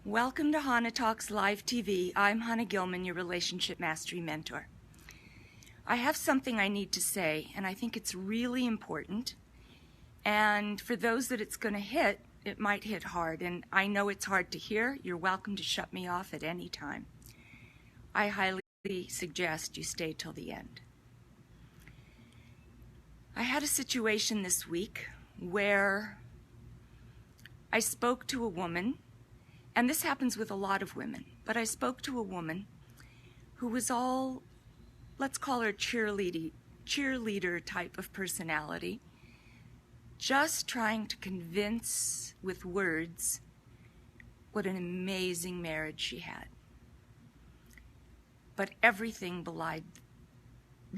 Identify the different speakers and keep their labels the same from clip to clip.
Speaker 1: Welcome to Chana Talks Live TV. I'm Chana Gilman, your Relationship Mastery Mentor. I have something I need to say, and I think it's really important. And for those that it's going to hit, it might hit hard. And I know it's hard to hear. You're welcome to shut me off at any time. I highly suggest you stay till the end. I had a situation this week where I spoke to a woman, and this happens with a lot of women, but I spoke to a woman who was all, let's call her cheerleader type of personality, just trying to convince with words what an amazing marriage she had. But everything belied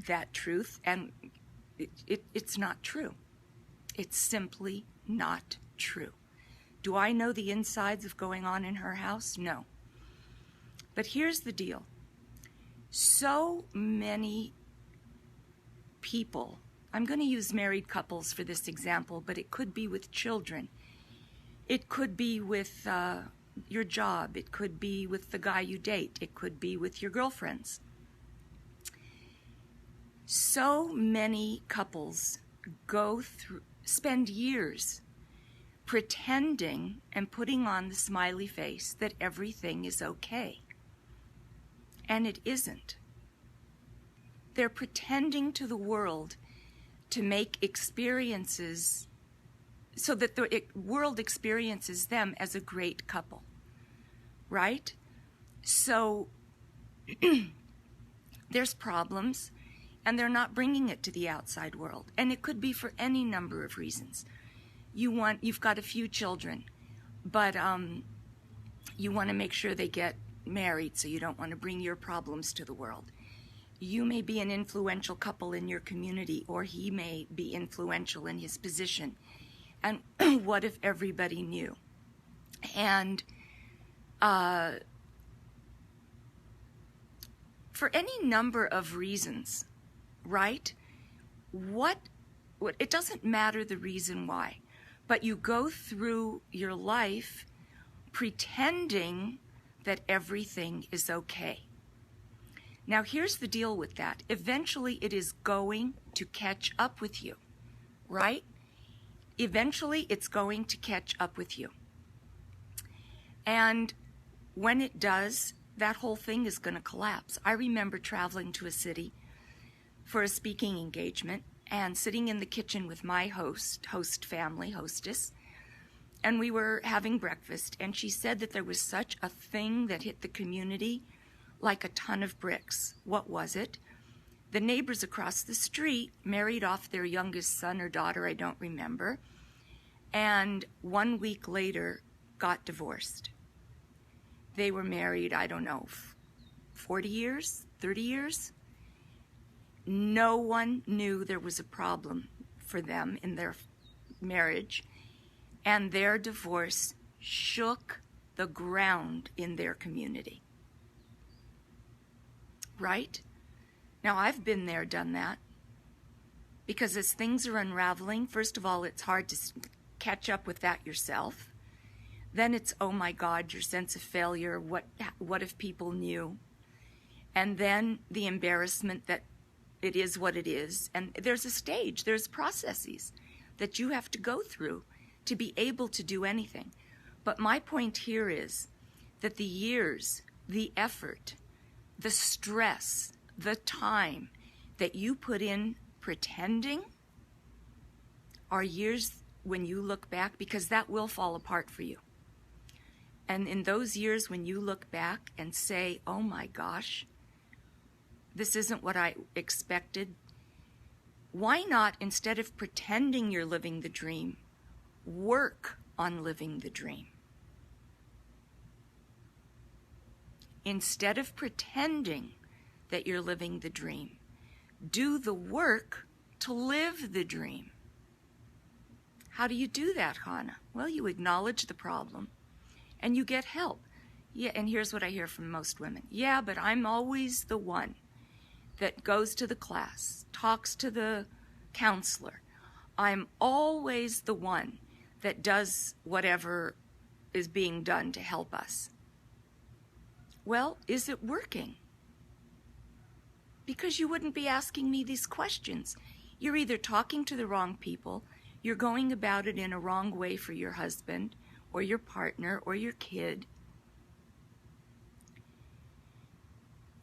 Speaker 1: that truth, and it's not true. It's simply not true. Do I know the insides of going on in her house? No. But here's the deal. So many people, I'm going to use married couples for this example, but it could be with children. It could be with your job. It could be with the guy you date. It could be with your girlfriends. So many couples spend years pretending and putting on the smiley face that everything is okay. And it isn't. They're pretending to the world to make experiences so that the world experiences them as a great couple. Right? So there's problems, and they're not bringing it to the outside world. And it could be for any number of reasons. You've got a few children, but you want to make sure they get married, so you don't want to bring your problems to the world. You may be an influential couple in your community, or he may be influential in his position. And what if everybody knew? And for any number of reasons, right? It doesn't matter the reason why. But you go through your life pretending that everything is okay. Now, here's the deal with that. Eventually, it is going to catch up with you, right? Eventually, it's going to catch up with you. And when it does, that whole thing is going to collapse. I remember traveling to a city for a speaking engagement, and sitting in the kitchen with my hostess, and we were having breakfast, and she said that there was such a thing that hit the community like a ton of bricks. What was it? The neighbors across the street married off their youngest son or daughter, I don't remember, and 1 week later got divorced. They were married, I don't know, 40 years, 30 years? No one knew there was a problem for them in their marriage, and their divorce shook the ground in their community. Right? Now, I've been there, done that, because as things are unraveling, first of all, it's hard to catch up with that yourself. Then it's, oh my God, your sense of failure, what if people knew? And then the embarrassment that it is what it is, and there's a stage, there's processes that you have to go through to be able to do anything. But my point here is that the years, the effort, the stress, the time that you put in pretending are years when you look back, because that will fall apart for you. And in those years when you look back and say, oh my gosh, this isn't what I expected. Why not, instead of pretending you're living the dream, work on living the dream? Instead of pretending that you're living the dream, do the work to live the dream. How do you do that, Chana? Well, you acknowledge the problem and you get help. Yeah, and here's what I hear from most women. Yeah, but I'm always the one that goes to the class, talks to the counselor. I'm always the one that does whatever is being done to help us. Well, is it working? Because you wouldn't be asking me these questions. You're either talking to the wrong people, you're going about it in a wrong way for your husband or your partner or your kid.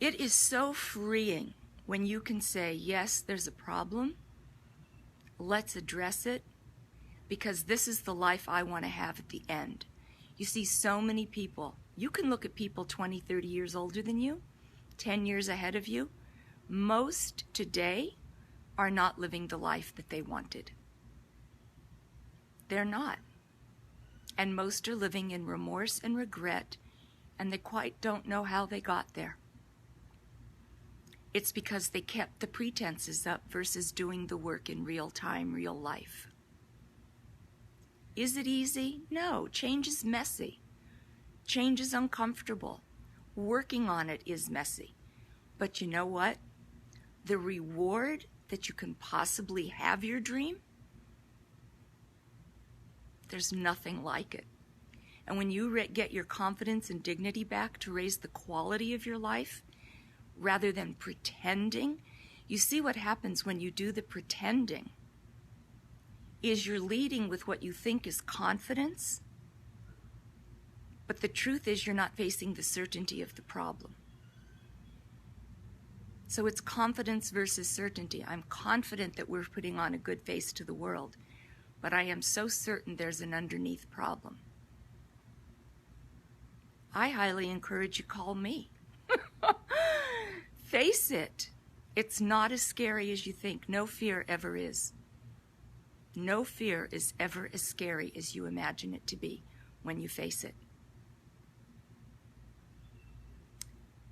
Speaker 1: It is so freeing when you can say, yes, there's a problem. Let's address it, because this is the life I want to have at the end. You see so many people. You can look at people 20, 30 years older than you, 10 years ahead of you. Most today are not living the life that they wanted. They're not. And most are living in remorse and regret, and they quite don't know how they got there. It's because they kept the pretenses up versus doing the work in real time, real life. Is it easy? No. Change is messy. Change is uncomfortable. Working on it is messy. But you know what? The reward that you can possibly have your dream, there's nothing like it. And when you get your confidence and dignity back to raise the quality of your life, rather than pretending, you see what happens when you do the pretending is you're leading with what you think is confidence, but the truth is you're not facing the certainty of the problem. So it's confidence versus certainty. I'm confident that we're putting on a good face to the world, but I am so certain there's an underneath problem. I highly encourage you call me. Face it. It's not as scary as you think. No fear ever is. No fear is ever as scary as you imagine it to be when you face it.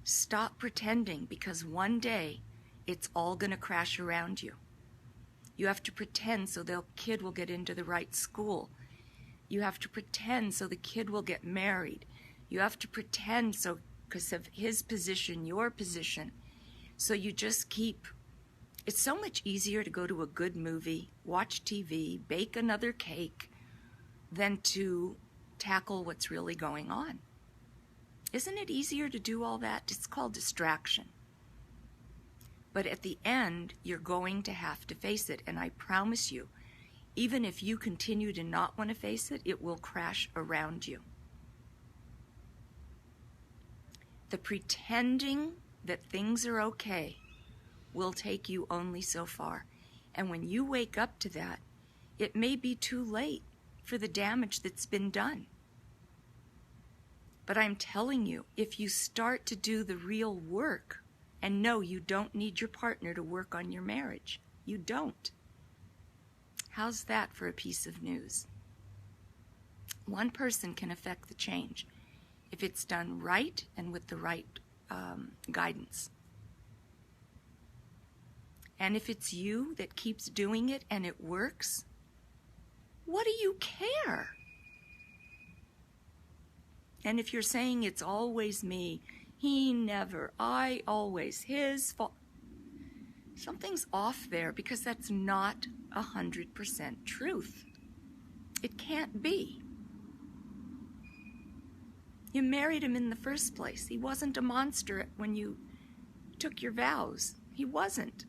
Speaker 1: Stop pretending, because one day it's all going to crash around you. You have to pretend so the kid will get into the right school. You have to pretend so the kid will get married. You have to pretend so because of his position, your position. So you just keep, it's so much easier to go to a good movie, watch TV, bake another cake, than to tackle what's really going on. Isn't it easier to do all that? It's called distraction. But at the end, you're going to have to face it. And I promise you, even if you continue to not want to face it, it will crash around you. The pretending that things are okay will take you only so far. And when you wake up to that, it may be too late for the damage that's been done. But I'm telling you, if you start to do the real work, and no, you don't need your partner to work on your marriage. You don't. How's that for a piece of news? One person can affect the change if it's done right and with the right guidance. And if it's you that keeps doing it and it works, what do you care? And if you're saying it's always me, he never, I always, his fault, something's off there, because that's not 100% truth. It can't be. You married him in the first place. He wasn't a monster when you took your vows. He wasn't.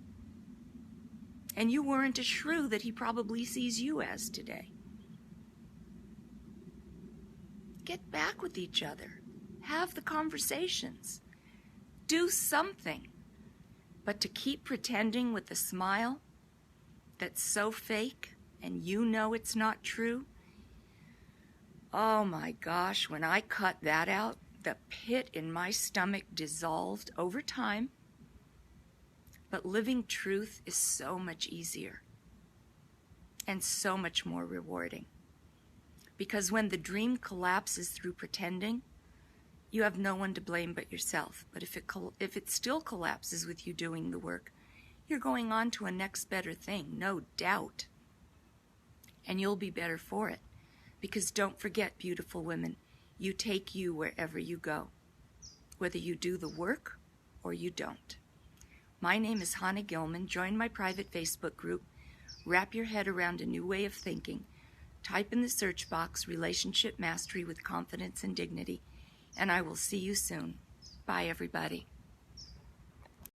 Speaker 1: And you weren't a shrew that he probably sees you as today. Get back with each other. Have the conversations. Do something. But to keep pretending with a smile that's so fake and you know it's not true, oh my gosh, when I cut that out, the pit in my stomach dissolved over time. But living truth is so much easier and so much more rewarding. Because when the dream collapses through pretending, you have no one to blame but yourself. But if it still collapses with you doing the work, you're going on to a next better thing, no doubt. And you'll be better for it. Because don't forget, beautiful women, you take you wherever you go, whether you do the work or you don't. My name is Chana Gilman. Join my private Facebook group. Wrap your head around a new way of thinking. Type in the search box, Relationship Mastery with Confidence and Dignity, and I will see you soon. Bye, everybody.